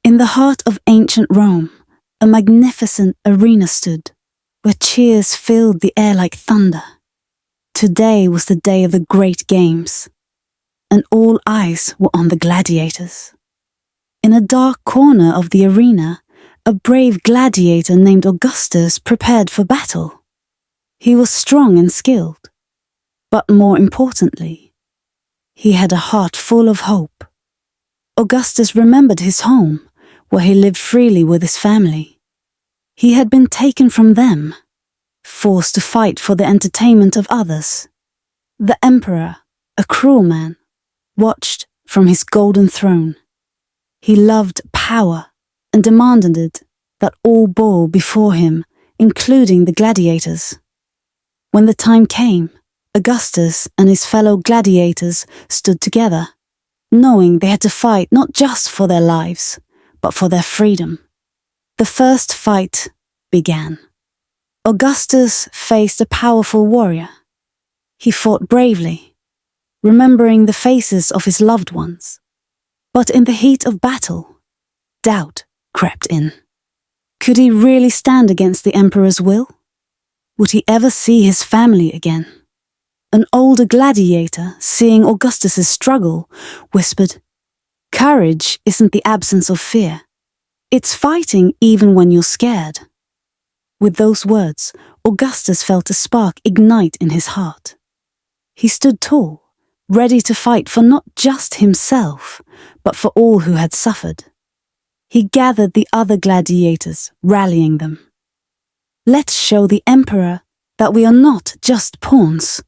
In the heart of ancient Rome, a magnificent arena stood, where cheers filled the air like thunder. Today was the day of the great games, and all eyes were on the gladiators. In a dark corner of the arena, a brave gladiator named Augustus prepared for battle. He was strong and skilled, but more importantly, he had a heart full of hope. Augustus remembered his home, where he lived freely with his family. He had been taken from them, forced to fight for the entertainment of others. The emperor, a cruel man, watched from his golden throne. He loved power and demanded that all bow before him, including the gladiators. When the time came, Augustus and his fellow gladiators stood together, knowing they had to fight not just for their lives, but for their freedom. The first fight began. Augustus faced a powerful warrior. He fought bravely, remembering the faces of his loved ones. But in the heat of battle, doubt crept in. Could he really stand against the emperor's will? Would he ever see his family again? An older gladiator, seeing Augustus's struggle, whispered, "Courage isn't the absence of fear. It's fighting even when you're scared." With those words, Augustus felt a spark ignite in his heart. He stood tall, ready to fight for not just himself, but for all who had suffered. He gathered the other gladiators, rallying them. "Let's show the emperor that we are not just pawns.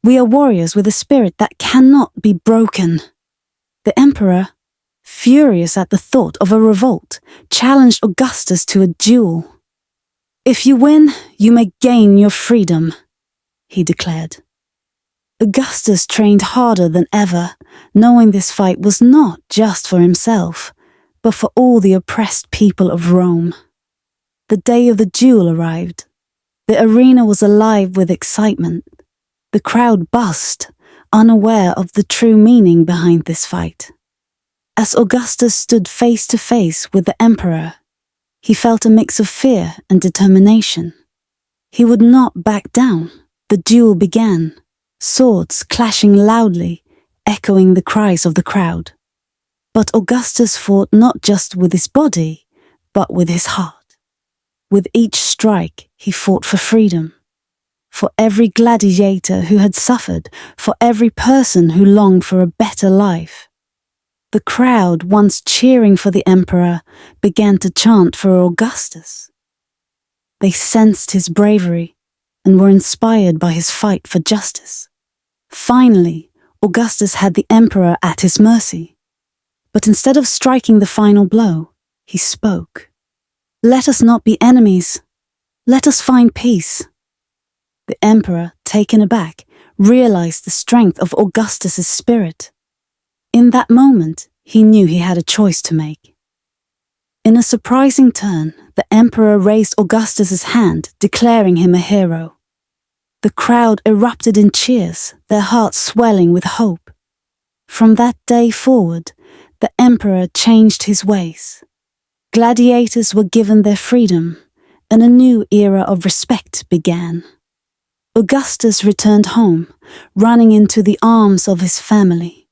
We are warriors with a spirit that cannot be broken." The emperor, furious at the thought of a revolt, challenged Augustus to a duel. "If you win, you may gain your freedom," he declared. Augustus trained harder than ever, knowing this fight was not just for himself, but for all the oppressed people of Rome. The day of the duel arrived. The arena was alive with excitement. The crowd buzzed, unaware of the true meaning behind this fight. As Augustus stood face to face with the emperor, he felt a mix of fear and determination. He would not back down. The duel began, swords clashing loudly, echoing the cries of the crowd. But Augustus fought not just with his body, but with his heart. With each strike, he fought for freedom. For every gladiator who had suffered, for every person who longed for a better life. The crowd, once cheering for the emperor, began to chant for Augustus. They sensed his bravery and were inspired by his fight for justice. Finally, Augustus had the emperor at his mercy. But instead of striking the final blow, he spoke. "Let us not be enemies. Let us find peace." The emperor, taken aback, realized the strength of Augustus's spirit. In that moment, he knew he had a choice to make. In a surprising turn, the emperor raised Augustus's hand, declaring him a hero. The crowd erupted in cheers, their hearts swelling with hope. From that day forward, the emperor changed his ways. Gladiators were given their freedom, and a new era of respect began. Augustus returned home, running into the arms of his family.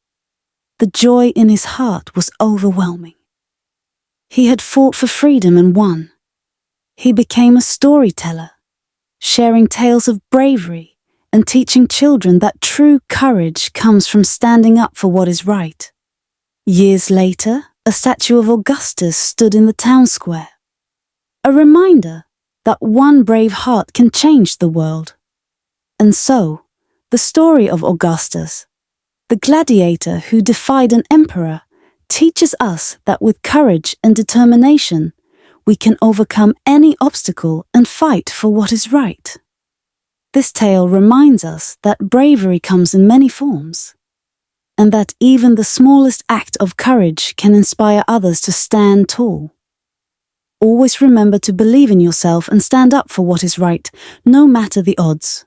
The joy in his heart was overwhelming. He had fought for freedom and won. He became a storyteller, sharing tales of bravery and teaching children that true courage comes from standing up for what is right. Years later, a statue of Augustus stood in the town square, a reminder that one brave heart can change the world. And so, the story of Augustus, the gladiator who defied an emperor, teaches us that with courage and determination, we can overcome any obstacle and fight for what is right. This tale reminds us that bravery comes in many forms, and that even the smallest act of courage can inspire others to stand tall. Always remember to believe in yourself and stand up for what is right, no matter the odds.